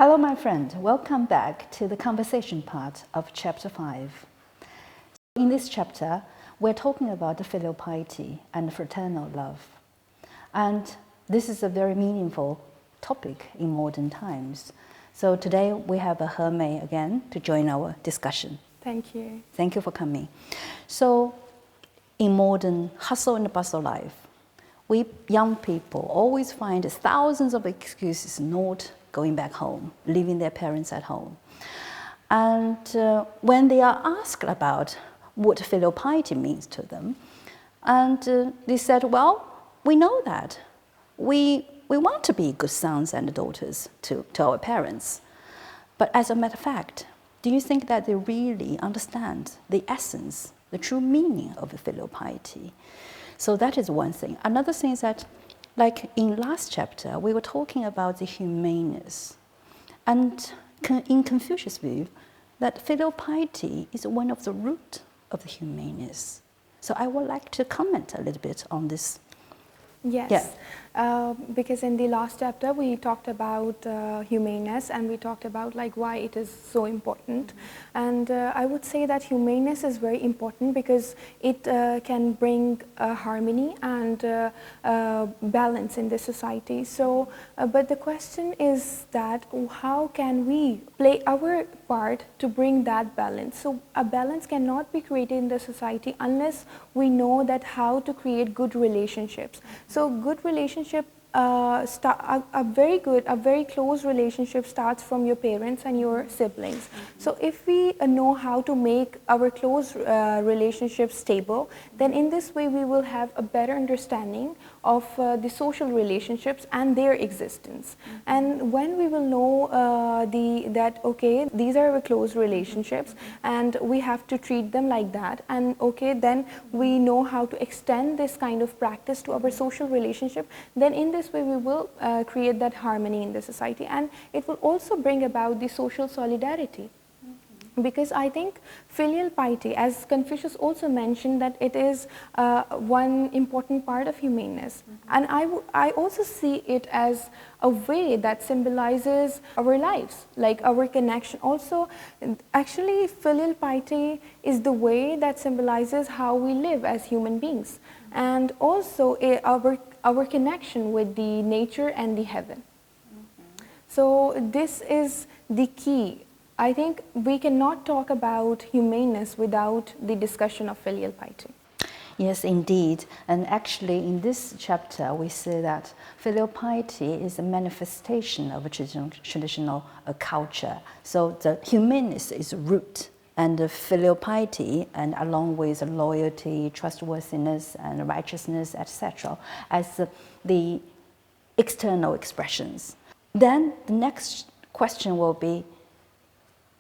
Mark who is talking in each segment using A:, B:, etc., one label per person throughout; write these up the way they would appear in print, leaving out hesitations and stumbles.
A: Hello, my friend. Welcome back to the conversation part of Chapter 5. In this chapter, we're talking about the filial piety and fraternal love. And this is a very meaningful topic in modern times. So today we have a Hermé again to join our discussion.
B: Thank you.
A: Thank you for coming. So in modern hustle and bustle life, we young people always find thousands of excuses not going back home, leaving their parents at home. And when they are asked about what filial piety means to them, and they said, well, we know that. We want to be good sons and daughters to our parents. But as a matter of fact, do you think that they really understand the essence, the true meaning of filial piety? So that is one thing. Another thing is that, like in last chapter, we were talking about the humaneness. And in Confucius' view, that filial piety is one of the root of the humaneness. So I would like to comment a little bit on this.
B: Yes, because in the last chapter we talked about humaneness, and we talked about why it is so important. And I would say that humaneness is very important because it can bring harmony and balance in the society. So, but the question is that how can we play our part to bring that balance? So a balance cannot be created in the society unless we know that how to create good relationships. So good relationship, a very close relationship starts from your parents and your siblings. So if we know how to make our close relationships stable, then in this way we will have a better understanding of the social relationships and their existence. And when we will know that okay, these are our close relationships and we have to treat them like that, and okay, then we know how to extend this kind of practice to our social relationship, then in this way we will create that harmony in the society, and it will also bring about the social solidarity. Because I think filial piety, as Confucius also mentioned, that it is one important part of humaneness. And I also see it as a way that symbolizes our lives, like our connection. Also, actually, filial piety is the way that symbolizes how we live as human beings, and also our connection with the nature and the heaven. So this is the key. I think we cannot talk about humaneness without the discussion of filial piety.
A: Yes, indeed. And actually, in this chapter, we say that filial piety is a manifestation of a traditional culture. So the humaneness is root, and the filial piety, and along with loyalty, trustworthiness, and righteousness, etc., as the external expressions. Then the next question will be,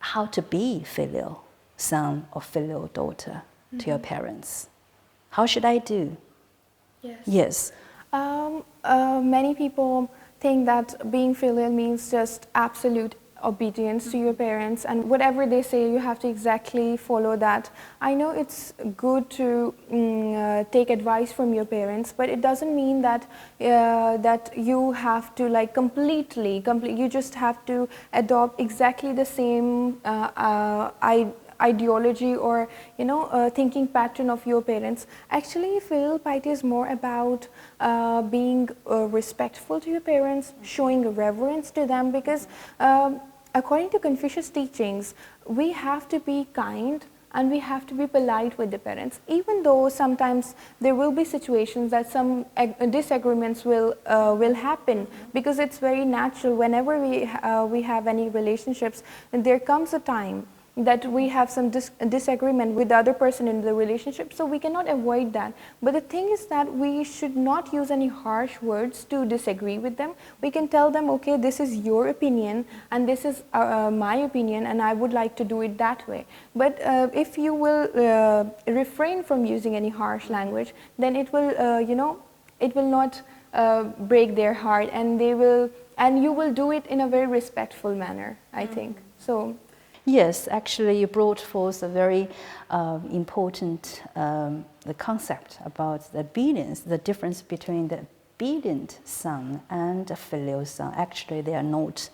A: how to be filial son or filial daughter to your parents. How should I do? Yes.
B: Many people think that being filial means just absolute obedience to your parents, and whatever they say you have to exactly follow that. I know it's good to take advice from your parents, but it doesn't mean that that you have to completely you just have to adopt exactly the same ideology or thinking pattern of your parents. Actually, filial piety is more about being respectful to your parents, showing reverence to them, because according to Confucius' teachings, we have to be kind and we have to be polite with the parents, even though sometimes there will be situations that some disagreements will happen, because it's very natural. Whenever we have any relationships, there comes a time that we have some disagreement with the other person in the relationship, so we cannot avoid that. But the thing is that we should not use any harsh words to disagree with them. We can tell them, okay, this is your opinion and this is my opinion, and I would like to do it that way. But if you will refrain from using any harsh language, then it will it will not break their heart, and you will do it in a very respectful manner, I think. So
A: yes, actually you brought forth a very important the concept about the obedience, the difference between the obedient son and a filial son. Actually, they are not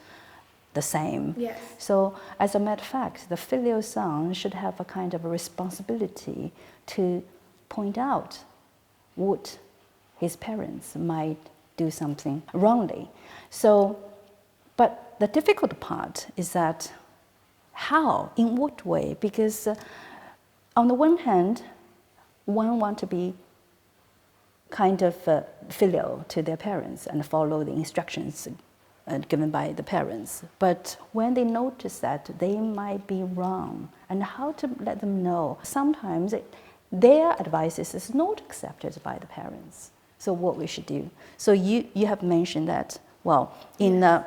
A: the same.
B: Yes.
A: So as a matter of fact, the filial son should have a kind of a responsibility to point out what his parents might do something wrongly. So, but the difficult part is that how, in what way? Because on the one hand, one want to be kind of filial to their parents and follow the instructions given by the parents. But when they notice that they might be wrong, and how to let them know, sometimes their advice is not accepted by the parents. So what we should do. So you have mentioned that, well, in a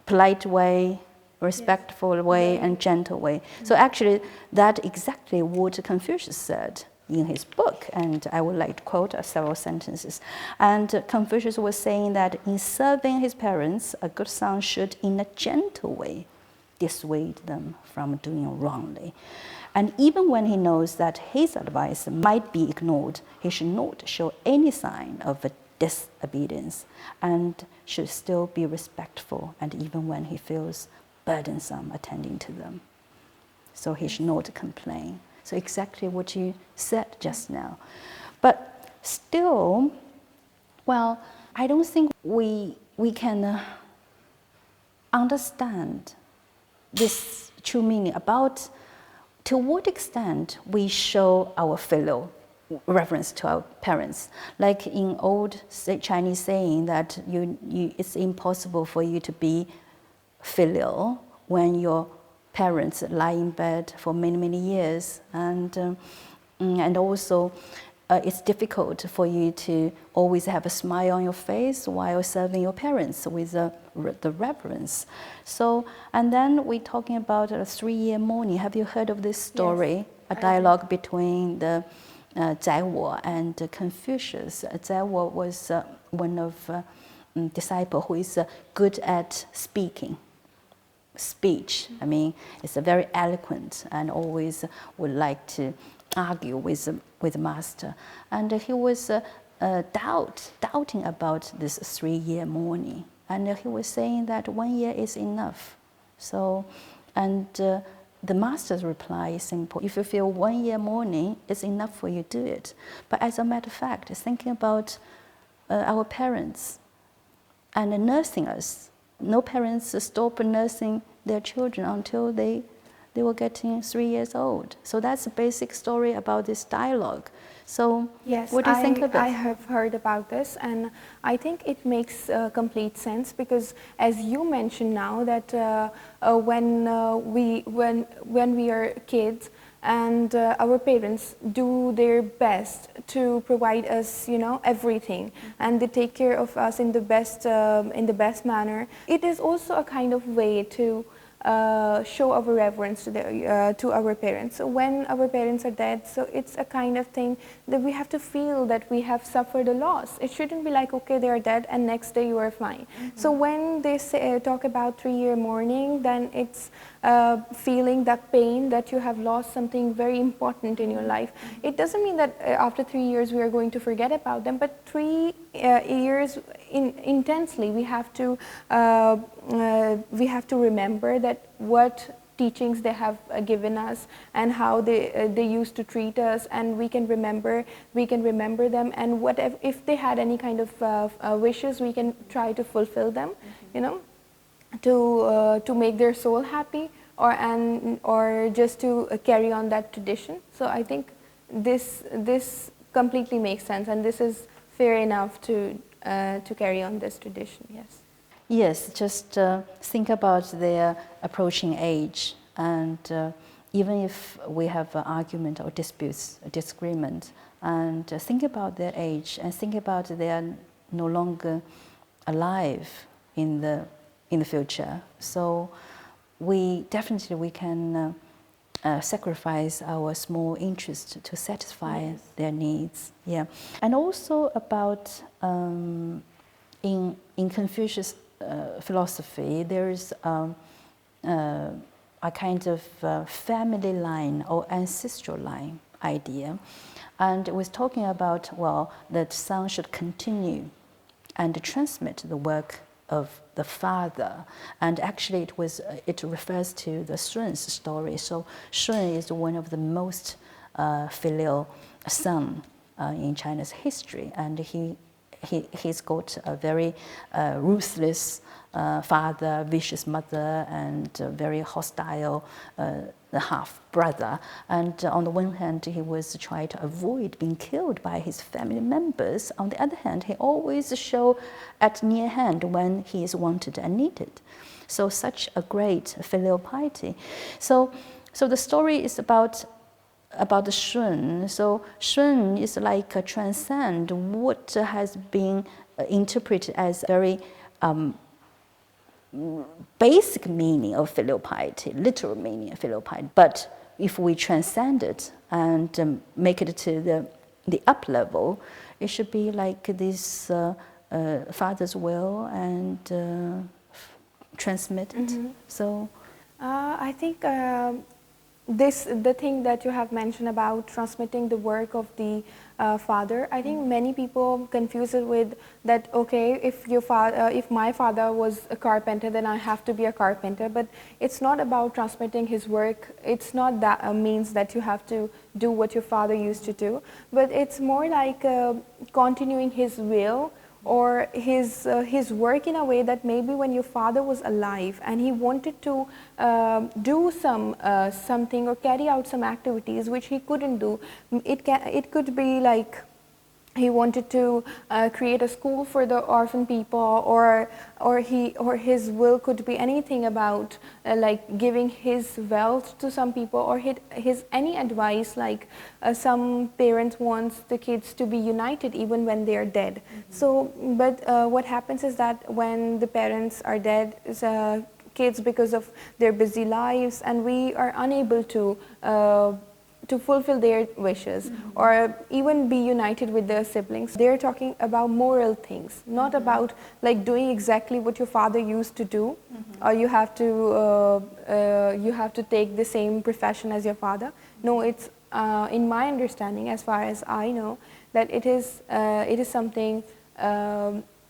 A: polite way, respectful way, and gentle way. So actually, that exactly what Confucius said in his book, and I would like to quote several sentences. And Confucius was saying that in serving his parents, a good son should, in a gentle way, dissuade them from doing wrongly. And even when he knows that his advice might be ignored, he should not show any sign of disobedience and should still be respectful, and even when he feels burdensome attending to them. So he should not complain. So exactly what you said just now. But still, well, I don't think we can understand this true meaning about to what extent we show our filial reference to our parents. Like in old Chinese saying that it's impossible for you to be filial when your parents lie in bed for many, many years. And also it's difficult for you to always have a smile on your face while serving your parents with the reverence. So, and then we're talking about a 3-year mourning. Have you heard of this story? Yes, a dialogue between the Zai Wo and Confucius. Zai Wo was one of disciples who is good at speech. I mean, it's a very eloquent and always would like to argue with the master. And he was doubting about this 3-year mourning. And he was saying that 1 year is enough. So, and the master's reply is simple. If you feel 1 year mourning, it's enough for you to do it. But as a matter of fact, thinking about our parents and nursing us, no parents stop nursing their children until they were getting 3 years old. So that's a basic story about this dialogue. So
B: yes,
A: what do you think of it?
B: I have heard about this, and I think it makes complete sense, because as you mentioned now that when we are kids, and our parents do their best to provide us, everything, and they take care of us in the best manner. It is also a kind of way to show our reverence to our parents. So when our parents are dead, so it's a kind of thing that we have to feel that we have suffered a loss. It shouldn't be like, okay, they are dead and next day you are fine. So when they talk about 3-year mourning, then it's feeling that pain that you have lost something very important in your life. It doesn't mean that after 3 years we are going to forget about them, but 3 years intensely we have to remember that what teachings they have given us and how they used to treat us, and we can remember them, and whatever, if they had any kind of wishes, we can try to fulfill them, to make their soul happy, or just to carry on that tradition. So I think this completely makes sense, and this is fair enough to carry on this tradition. Yes.
A: Yes, just think about their approaching age, and even if we have an argument or disputes, a disagreement, and think about their age, and think about they are no longer alive in the future. So we can sacrifice our small interest to satisfy their needs. Yeah, and also about in Confucius philosophy, there is a kind of family line or ancestral line idea, and it was talking about, well, that son should continue and transmit the work of the father, and actually it refers to the Shun's story. So Shun is one of the most filial son in China's history, and he's got a very ruthless father, vicious mother, and very hostile half brother. And on the one hand, he was trying to avoid being killed by his family members. On the other hand, he always show at near hand when he is wanted and needed. So such a great filial piety. So the story is about the Shun. So Shun is like a transcend what has been interpreted as very basic meaning of filial piety, literal meaning of filial piety. But if we transcend it and make it to the up level, it should be like this father's will and transmit it.
B: Mm-hmm.
A: So
B: I think the thing that you have mentioned about transmitting the work of the father, I think many people confuse it with that, okay, if my father was a carpenter, then I have to be a carpenter. But it's not about transmitting his work. It's not that means that you have to do what your father used to do, but it's more like continuing his will or his work in a way that maybe when your father was alive and he wanted to do something or carry out some activities which he couldn't do, it could be like he wanted to create a school for the orphan people, or his will could be anything about like giving his wealth to some people, or his any advice, like some parents wants the kids to be united even when they are dead. Mm-hmm. So but what happens is that when the parents are dead, kids, because of their busy lives, and we are unable to fulfill their wishes, mm-hmm. or even be united with their siblings. They're talking about moral things, not mm-hmm. about like doing exactly what your father used to do, mm-hmm. or you have to take the same profession as your father. No, it's in my understanding, as far as I know, that it is something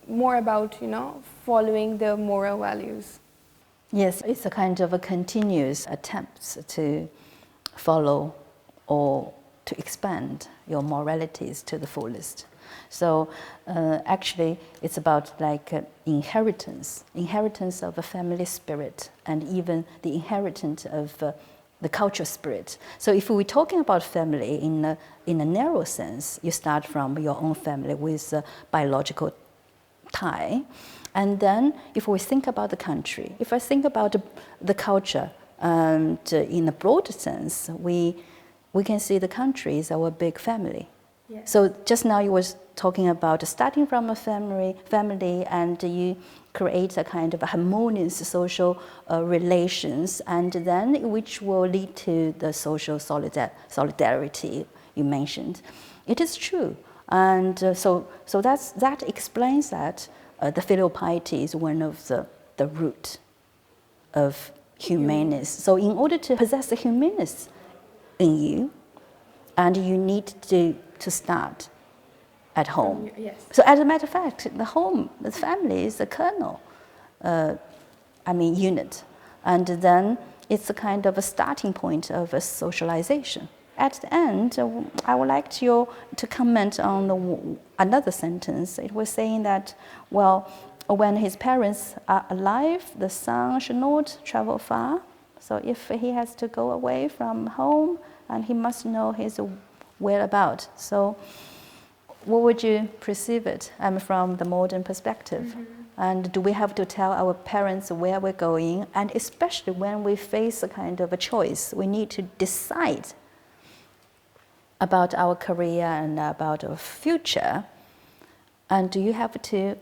B: more about, following the moral values.
A: yes, it's a kind of a continuous attempt to follow or to expand your moralities to the fullest. So actually it's about like inheritance of a family spirit, and even the inheritance of the cultural spirit. So if we're talking about family in a narrow sense, you start from your own family with a biological tie. And then if we think about the country, if I think about the culture, and in a broader sense, we can see the country is our big family. Yes. So just now you was talking about starting from a family, and you create a kind of a harmonious social relations, and then which will lead to the social solidarity you mentioned. It is true, and so that explains that the filial piety is one of the root of humaneness. So in order to possess the humaneness in you, and you need to start at home.
B: Yes.
A: So as a matter of fact, the family is the kernel, unit, and then it's a kind of a starting point of a socialization. At the end, I would like to comment on another sentence. It was saying that, well, when his parents are alive, the son should not travel far. So if he has to go away from home, and he must know his whereabouts. So what would you perceive it from the modern perspective? Mm-hmm. And do we have to tell our parents where we're going? And especially when we face a kind of a choice, we need to decide about our career and about our future. And do you have to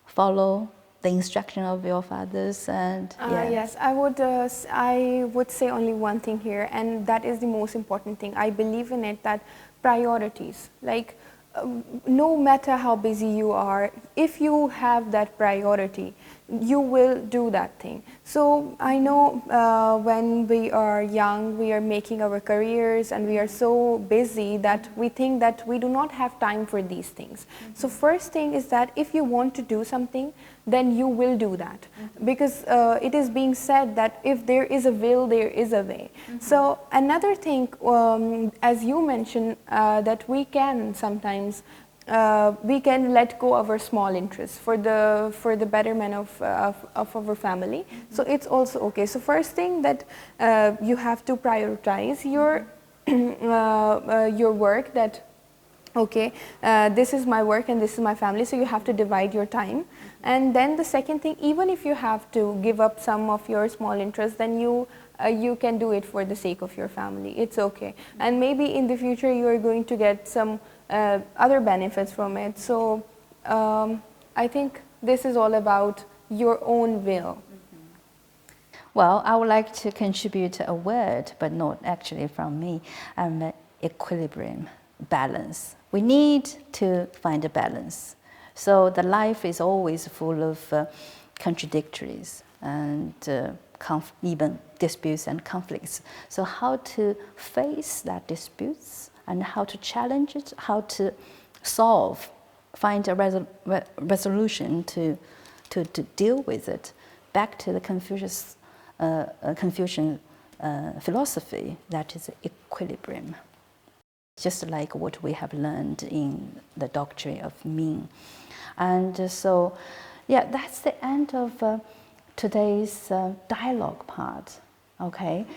A: follow the instruction of your fathers? And
B: yes, I would say only one thing here, and that is the most important thing. I believe in it, that priorities, like no matter how busy you are, if you have that priority, you will do that thing. So I know when we are young, we are making our careers and we are so busy that we think that we do not have time for these things. So first thing is that if you want to do something, then you will do that, because it is being said that if there is a will, there is a way. So another thing, as you mentioned, that we can sometimes we can let go of our small interests for the betterment of our family. So it's also okay. So first thing that you have to prioritize your work, that okay, this is my work and this is my family, so you have to divide your time. And then the second thing, even if you have to give up some of your small interests, then you can do it for the sake of your family. It's okay. And maybe in the future you are going to get some other benefits from it. So I think this is all about your own will.
A: Well, I would like to contribute a word, but not actually from me, equilibrium, balance. We need to find a balance. So the life is always full of contradictories and even disputes and conflicts. So how to face that disputes and how to challenge it, how to solve, find a resolution to deal with it. Back to the Confucian philosophy, that is equilibrium. Just like what we have learned in the doctrine of Ming. And so, yeah, that's the end of today's dialogue part, okay?